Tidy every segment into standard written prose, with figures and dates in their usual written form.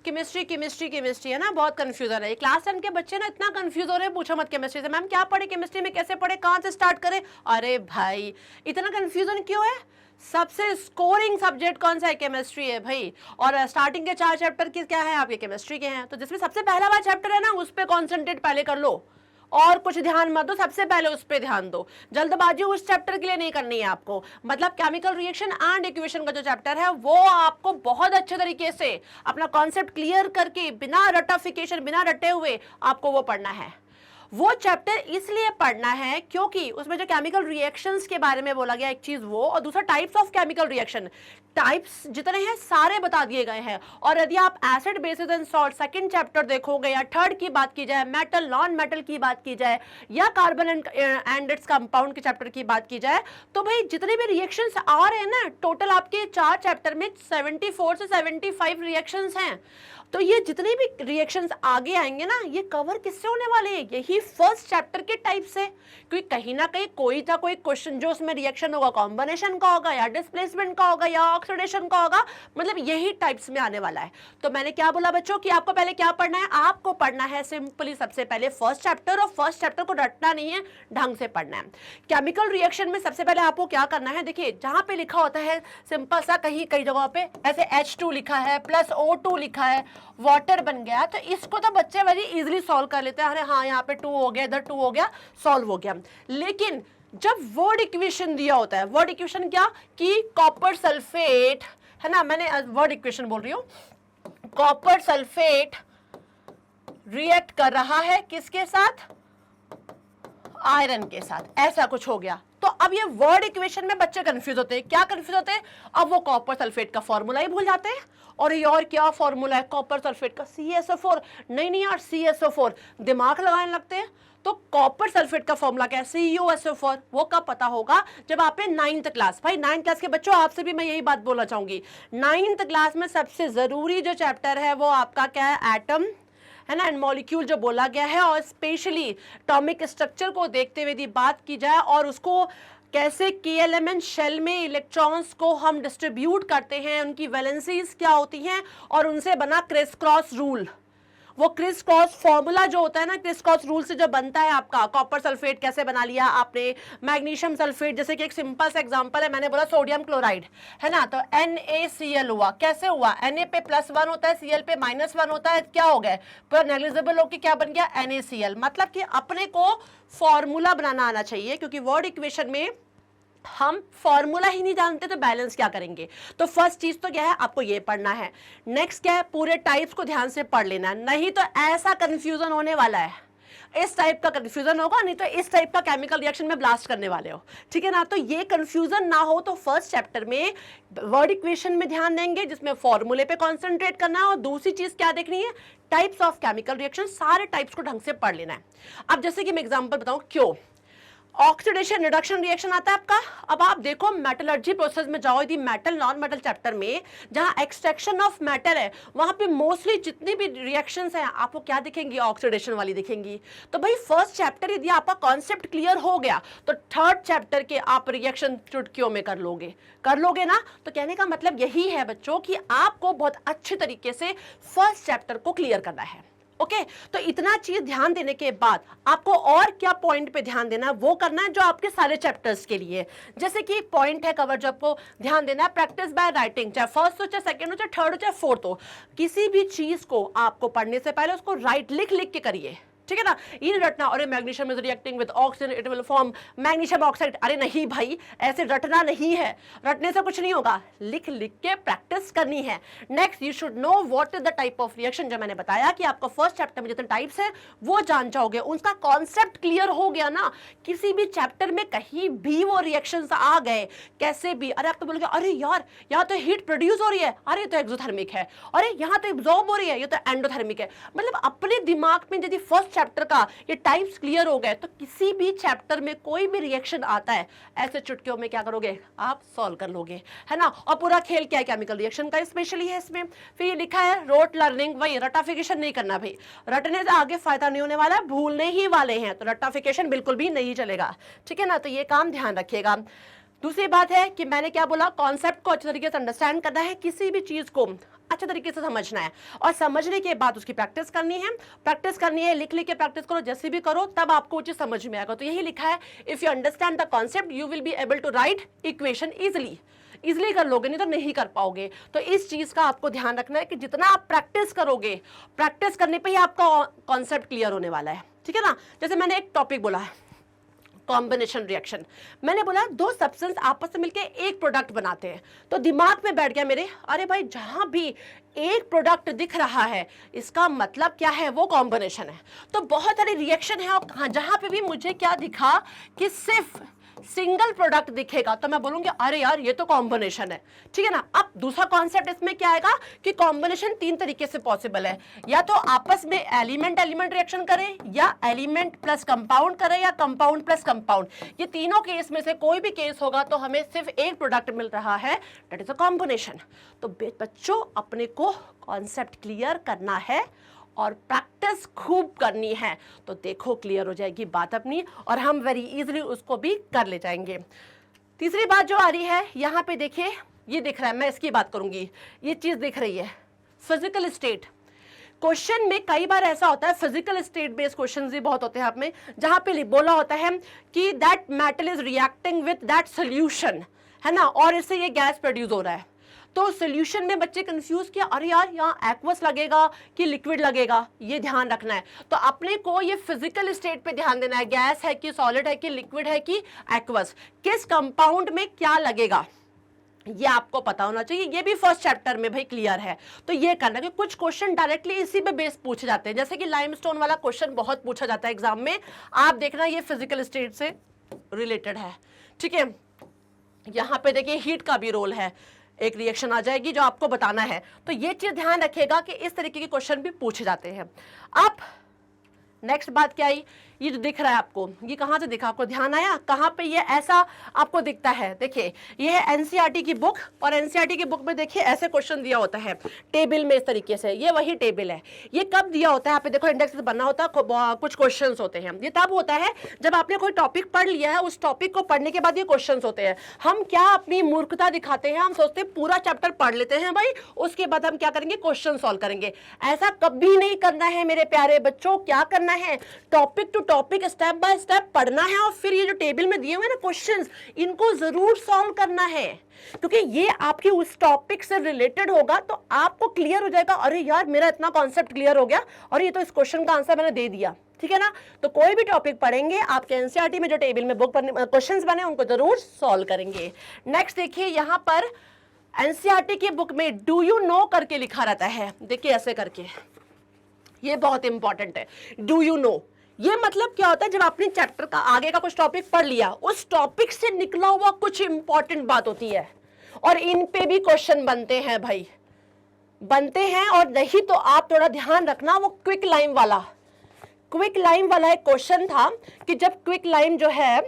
Chemistry chemistry chemistry है ना, बहुत कंफ्यूजन है। क्लास 10 के बच्चे ना इतना कंफ्यूज हो रहे हैं, पूछो मत केमिस्ट्री से। मैम क्या पढ़े केमिस्ट्री में, कैसे पढ़े, कहाँ से स्टार्ट करें? अरे भाई इतना कंफ्यूजन क्यों है? सबसे स्कोरिंग सब्जेक्ट कौन सा है? केमिस्ट्री है भाई। और स्टार्टिंग के 4 चैप्टर किस क्या है आपके? केमिस्ट्री के हैं। तो जिसमें सबसे पहला वाला चैप्टर है ना, उस पर कॉन्सेंट्रेट पहले कर लो, और कुछ ध्यान मत दो, सबसे पहले उस पर ध्यान दो। जल्दबाजी उस चैप्टर के लिए नहीं करनी है आपको। मतलब केमिकल रिएक्शन एंड इक्वेशन का जो चैप्टर है वो आपको बहुत अच्छे तरीके से अपना कॉन्सेप्ट क्लियर करके, बिना रटाफिकेशन, बिना रटे हुए आपको वो पढ़ना है। वो चैप्टर इसलिए पढ़ना है क्योंकि उसमें जो केमिकल रिएक्शंस के बारे में बोला गया, एक चीज वो, और दूसरा types of chemical reaction, types जितने हैं सारे बता दिए गए हैं। और यदि आप acid basis and salt second chapter देखोगे, या थर्ड की बात की जाए, मेटल नॉन मेटल की बात की जाए, या कार्बन एंड इट्स कंपाउंड के चैप्टर की बात की जाए, तो भाई जितने भी रिएक्शंस आ रहे हैं ना, टोटल आपके 4 चैप्टर में 74 से 75 रिएक्शंस हैं। तो ये जितने भी रिएक्शंस आगे आएंगे ना, ये कवर किससे होने वाले हैं? यही फर्स्ट चैप्टर के टाइप से। क्योंकि कहीं ना कहीं कोई ना कोई क्वेश्चन जो उसमें रिएक्शन होगा, कॉम्बिनेशन का होगा, या डिस्प्लेसमेंट का होगा, या ऑक्सीडेशन का होगा, मतलब यही टाइप्स में आने वाला है। तो मैंने क्या बोला बच्चों कि आपको पहले क्या पढ़ना है? आपको पढ़ना है सिंपली सबसे पहले फर्स्ट चैप्टर, और फर्स्ट चैप्टर को रटना नहीं है, ढंग से पढ़ना है। केमिकल रिएक्शन में सबसे पहले आपको क्या करना है? देखिए जहां पे लिखा होता है सिंपल सा, कहीं कई जगहों पे ऐसे H2 लिखा है प्लस O2 लिखा है, वाटर बन गया, तो इसको तो बच्चे वेरी इजीली सॉल्व कर लेते हैं। अरे हाँ यहाँ पे 2 हो गया, इधर 2 हो गया, सॉल्व हो गया। लेकिन जब वर्ड इक्वेशन दिया होता है, वर्ड इक्वेशन क्या कि कॉपर सल्फेट है ना, मैंने वर्ड इक्वेशन बोल रही हूँ, कॉपर सल्फेट रिएक्ट कर रहा है किसके साथ? आयरन के साथ, ऐसा कुछ हो गया। तो अब ये वर्ड इक्वेशन में बच्चे कंफ्यूज होते हैं। क्या कंफ्यूज होते हैं? अब वो कॉपर सल्फेट का फॉर्मूला ही भूल जाते हैं। और ये और क्या फॉर्मूला है कॉपर सल्फेट का? CSO4। नहीं यार, CSO4 दिमाग लगाने लगते हैं। तो कॉपर सल्फेट का फॉर्मूला क्या है? CuSO4। वो कब पता होगा? जब आप 9th क्लास, भाई 9th क्लास के बच्चों आपसे भी मैं यही बात बोलना चाहूंगी। 9th क्लास में सबसे जरूरी जो चैप्टर है वो आपका क्या है? एटम है ना, एंड मॉलिक्यूल जो बोला गया है, और स्पेशली एटॉमिक स्ट्रक्चर को देखते हुए यदि बात की जाए, और उसको कैसे KLMN शेल में इलेक्ट्रॉन्स को हम डिस्ट्रीब्यूट करते हैं, उनकी वैलेंसीज क्या होती हैं, और उनसे बना क्रिस क्रॉस रूल, वो क्रिस क्रॉस फॉर्मूला जो होता है ना, क्रिस क्रॉस रूल से जो बनता है आपका कॉपर सल्फेट कैसे बना लिया आपने, मैग्नीशियम सल्फेट, जैसे कि एक सिंपल सा एग्जांपल है, मैंने बोला सोडियम क्लोराइड है ना, तो NaCl हुआ, कैसे हुआ? Na पे +1 होता है, Cl पे -1 होता है, क्या हो गया? पूरा नेग्लिजिबल होकर क्या बन गया? NaCl। मतलब कि अपने को फॉर्मूला बनाना आना चाहिए, क्योंकि वर्ड इक्वेशन में हम फॉर्मूला ही नहीं जानते तो बैलेंस क्या करेंगे? तो फर्स्ट चीज तो क्या है? आपको ये पढ़ना है। नेक्स्ट क्या है? पूरे टाइप्स को ध्यान से पढ़ लेना, नहीं तो ऐसा कंफ्यूजन होने वाला है, इस टाइप का कंफ्यूजन होगा, नहीं तो इस टाइप का केमिकल रिएक्शन में ब्लास्ट करने वाले हो, ठीक है ना। तो ये कंफ्यूजन ना हो तो फर्स्ट चैप्टर में वर्ड इक्वेशन में ध्यान देंगे, जिसमें फॉर्मूले पे कॉन्सेंट्रेट करना है, और दूसरी चीज क्या देखनी है? टाइप्स ऑफ केमिकल रिएक्शन, सारे टाइप्स को ढंग से पढ़ लेना है। अब जैसे कि मैं एग्जाम्पल बताऊं, क्यों ऑक्सीडेशन रिडक्शन रिएक्शन आता है आपका। अब आप देखो मेटलर्जी प्रोसेस में जाओ, यदि मेटल नॉन मेटल चैप्टर में जहां एक्सट्रैक्शन ऑफ मेटल है, वहां पे मोस्टली जितनी भी रिएक्शंस हैं आपको क्या दिखेंगी? ऑक्सीडेशन वाली दिखेंगी। तो भाई फर्स्ट चैप्टर यदि आपका कॉन्सेप्ट क्लियर हो गया तो थर्ड चैप्टर के आप रिएक्शन चुटकियों में कर लोगे ना। तो कहने का मतलब यही है बच्चों कि आपको बहुत अच्छे तरीके से फर्स्ट चैप्टर को क्लियर करना है। ओके, तो इतना चीज ध्यान देने के बाद आपको और क्या पॉइंट पे ध्यान देना है वो करना है जो आपके सारे चैप्टर्स के लिए। जैसे कि पॉइंट है कवर, जो आपको ध्यान देना है, प्रैक्टिस बाय राइटिंग, चाहे फर्स्ट हो, चाहे सेकंड हो, चाहे थर्ड हो, चाहे फोर्थ हो, किसी भी चीज को आपको पढ़ने से पहले उसको राइट लिख के करिए, ठीक है ना। ये रटना अरे magnesium is reacting with oxygen it will form magnesium oxide, अरे नहीं भाई, ऐसे रटना नहीं है, रटने से कुछ नहीं होगा, लिख के प्रैक्टिस करनी है। Next you should know what is the type of reaction. जो मैंने बताया कि आपका फर्स्ट चैप्टर में जितने टाइप्स है वो जान जाओगे, उनका कॉन्सेप्ट क्लियर हो गया ना, किसी भी चैप्टर में कहीं भी वो रिएक्शंस आ गए कैसे भी, अरे आप तो बोलोगे अरे यार यहाँ तो हीट प्रोड्यूस हो रही है, अरे तो एक्सोथर्मिक है, अरे यहाँ तो एब्जॉर्ब हो रही है, ये तो एंडोथर्मिक है। मतलब अपने दिमाग में यदि फर्स्ट चैप्टर का ये टाइप्स क्लियर हो गए तो किसी भी चैप्टर में कोई भी रिएक्शन आता है ऐसे चुटकियों में क्या करोगे? आप सॉल्व कर लोगे, है ना। और पूरा खेल क्या है? केमिकल रिएक्शन का स्पेशली है इसमें। फिर ये लिखा है रोट लर्निंग, वही रटाफिकेशन नहीं करना भाई, रटने से आगे फायदा नहीं होने वाला, भूलने ही वाले हैं, तो रटाफिकेशन बिल्कुल भी नहीं चलेगा, ठीक है ना। तो ये काम ध्यान रखिएगा। दूसरी बात है कि मैंने क्या बोला, कॉन्सेप्ट को अच्छे तरीके से अंडरस्टैंड करना है, किसी भी चीज को अच्छे तरीके से समझना है, और समझने के बाद उसकी प्रैक्टिस करनी है। प्रैक्टिस करनी है, लिख लिख के प्रैक्टिस करो, जैसे भी करो तब आपको वो चीज समझ में आएगा। तो यही लिखा है, if you understand the concept you will be able to write equation easily कर लोगे, नहीं तो नहीं कर पाओगे। तो इस चीज का आपको ध्यान रखना है कि जितना आप प्रैक्टिस करोगे, प्रैक्टिस करने पे ही आपका कॉन्सेप्ट क्लियर होने वाला है, ठीक है ना। जैसे मैंने एक टॉपिक बोला है कॉम्बिनेशन रिएक्शन, मैंने बोला दो सब्सटेंस आपस में मिलकर एक प्रोडक्ट बनाते हैं, तो दिमाग में बैठ गया मेरे, अरे भाई जहां भी एक प्रोडक्ट दिख रहा है इसका मतलब क्या है, वो कॉम्बिनेशन है। तो बहुत सारे रिएक्शन है, और जहां पे भी मुझे क्या दिखा कि सिर्फ सिंगल प्रोडक्ट दिखेगा तो मैं बोलूंगी अरे यार ये तो कॉम्बिनेशन है, ठीक है ना। अब दूसरा कॉन्सेप्ट इसमें क्या आएगा कि कॉम्बिनेशन तीन तरीके से पॉसिबल है, या तो आपस में एलिमेंट एलिमेंट रिएक्शन करें, या एलिमेंट प्लस कंपाउंड करें, या कंपाउंड प्लस कंपाउंड। ये तीनों केस में से कोई भी केस होगा तो हमें सिर्फ एक प्रोडक्ट मिल रहा है, दैट इज अ कॉम्बिनेशन। तो बच्चों अपने को कॉन्सेप्ट क्लियर करना है और प्रैक्टिस खूब करनी है, तो देखो क्लियर हो जाएगी बात अपनी, और हम वेरी इजीली उसको भी कर ले जाएंगे। तीसरी बात जो आ रही है यहाँ पे देखिए, ये दिख रहा है, मैं इसकी बात करूंगी, ये चीज दिख रही है फिजिकल स्टेट। क्वेश्चन में कई बार ऐसा होता है, फिजिकल स्टेट बेस्ड क्वेश्चन भी बहुत होते हैं आप में, जहां पे बोला होता है कि that metal is reacting with that solution, है ना, और इससे ये गैस प्रोड्यूस हो रहा है। तो सॉल्यूशन में बच्चे कंफ्यूज किया, अरे यार यहाँ एक्वस लगेगा कि लिक्विड लगेगा, ये ध्यान रखना है। तो अपने को ये फिजिकल स्टेट पे ध्यान देना है, गैस है कि सॉलिड है कि लिक्विड है कि एक्वस, किस कंपाउंड में क्या लगेगा, ये आपको पता होना चाहिए। ये भी फर्स्ट चैप्टर में भाई क्लियर है, तो ये करना, कि कुछ क्वेश्चन डायरेक्टली इसी पे बेस पूछे जाते हैं, जैसे कि लाइमस्टोन वाला क्वेश्चन बहुत पूछा जाता है एग्जाम में, आप देखना ये फिजिकल स्टेट से रिलेटेड है, ठीक है। यहाँ पे देखिए हीट का भी रोल है, एक रिएक्शन आ जाएगी जो आपको बताना है, तो ये चीज ध्यान रखिएगा कि इस तरीके के क्वेश्चन भी पूछे जाते हैं। अब नेक्स्ट बात क्या आई, ये जो दिख रहा है आपको, ये कहाँ से दिखा, आपको ध्यान आया कहाँ पे ये ऐसा आपको दिखता है। देखिए ये है एनसीईआरटी की बुक, और एनसीईआरटी की बुक में देखिए ऐसे क्वेश्चन दिया होता है टेबल में, इस तरीके से, ये वही टेबल है। ये कब दिया होता है, यहाँ पे देखो इंडेक्स बना होता है, कुछ क्वेश्चन होते हैं, ये तब होता है जब आपने कोई टॉपिक पढ़ लिया है, उस टॉपिक को पढ़ने के बाद ये क्वेश्चन होते हैं। हम क्या अपनी मूर्खता दिखाते हैं, हम सोचते हैं पूरा चैप्टर पढ़ लेते हैं भाई, उसके बाद हम क्या करेंगे, क्वेश्चन सॉल्व करेंगे। ऐसा कभी नहीं करना है मेरे प्यारे बच्चों। क्या करना है, topic to topic step by step पढ़ना है, और फिर ये जो टेबल में दिए हुए ना क्वेश्चंस, इनको जरूर सॉल्व करना है, क्योंकि ये आपके उस टॉपिक से रिलेटेड होगा, तो आपको क्लियर हो जाएगा, अरे यार मेरा इतना कॉन्सेप्ट क्लियर हो गया, और ये तो इस क्वेश्चन का आंसर मैंने दे दिया, ठीक है ना। तो कोई भी टॉपिक पढ़ेंगे, आपके एनसीईआरटी में जो टेबल में बुक क्वेश्चंस बने उनको जरूर सॉल्व करेंगे। नेक्स्ट देखिए, यहां पर एनसीईआरटी की बुक में डू यू नो करके लिखा रहता है, देखिए ऐसे करके, ये बहुत इंपॉर्टेंट है। डू यू नो, ये मतलब क्या होता है, जब आपने चैप्टर का आगे का कुछ टॉपिक पढ़ लिया, उस टॉपिक से निकला हुआ कुछ इंपॉर्टेंट बात होती है, और इन पे भी क्वेश्चन बनते हैं भाई, बनते हैं। और नहीं तो आप थोड़ा ध्यान रखना, वो क्विक लाइम वाला एक क्वेश्चन था कि जब क्विक लाइम जो है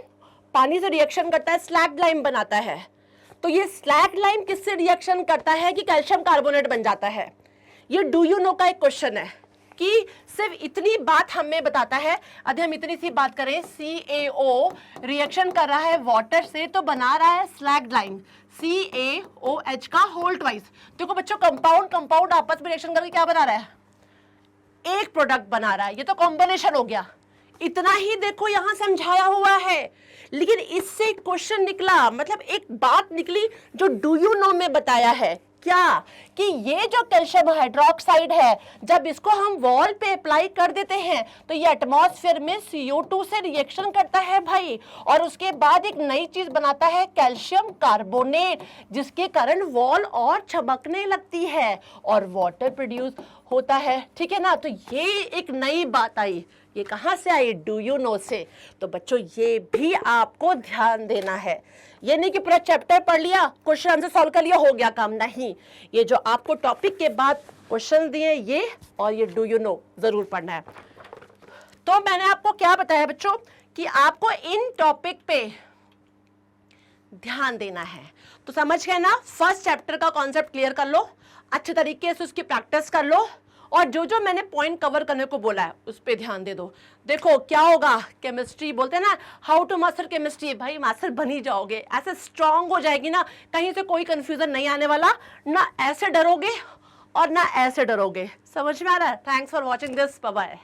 पानी से रिएक्शन करता है, स्लैग लाइम बनाता है, तो ये स्लैग लाइम किससे रिएक्शन करता है कि कैल्शियम कार्बोनेट बन जाता है। ये डू यू नो का एक क्वेश्चन है कि सिर्फ इतनी बात हमें बताता है, यदि हम इतनी सी बात करें, CaO रिएक्शन कर रहा है वाटर से तो बना रहा है स्लैग लाइम, CaOH का होल ट्वाइस। देखो बच्चों, कंपाउंड आपस में रिएक्शन करके क्या बना रहा है, एक प्रोडक्ट बना रहा है, ये तो कॉम्बिनेशन हो गया। इतना ही देखो यहां समझाया हुआ है, लेकिन इससे क्वेश्चन निकला, मतलब एक बात निकली जो डू यू नो में बताया है, क्या कि ये जो कैल्शियम हाइड्रोक्साइड है, जब इसको हम वॉल पे अप्लाई कर देते हैं तो ये एटमॉस्फेयर में CO2 से रिएक्शन करता है भाई, और उसके बाद एक नई चीज बनाता है कैल्शियम कार्बोनेट, जिसके कारण वॉल और चमकने लगती है और वाटर प्रोड्यूस होता है, ठीक है ना। तो ये एक नई बात आई, ये कहां से आई, डू यू नो से। तो बच्चों ये भी आपको ध्यान देना है, ये नहीं कि पूरा चैप्टर पढ़ लिया, क्वेश्चन आंसर सॉल्व कर लिया, हो गया काम, नहीं। ये जो आपको टॉपिक के बाद क्वेश्चन दिए, ये और ये डू यू नो जरूर पढ़ना है। तो मैंने आपको क्या बताया बच्चों कि आपको इन टॉपिक पे ध्यान देना है। तो समझ गए ना, फर्स्ट चैप्टर का कॉन्सेप्ट क्लियर कर लो, अच्छे तरीके से उसकी प्रैक्टिस कर लो, और जो जो मैंने पॉइंट कवर करने को बोला है उस पे ध्यान दे दो। देखो क्या होगा, केमिस्ट्री बोलते हैं ना, हाउ टू मास्टर केमिस्ट्री, भाई मास्टर बन ही जाओगे, ऐसे स्ट्रांग हो जाएगी ना, कहीं से कोई कंफ्यूजन नहीं आने वाला ना, ऐसे डरोगे और ना ऐसे डरोगे। समझ में आ रहा है? Thanks for watching this, bye bye.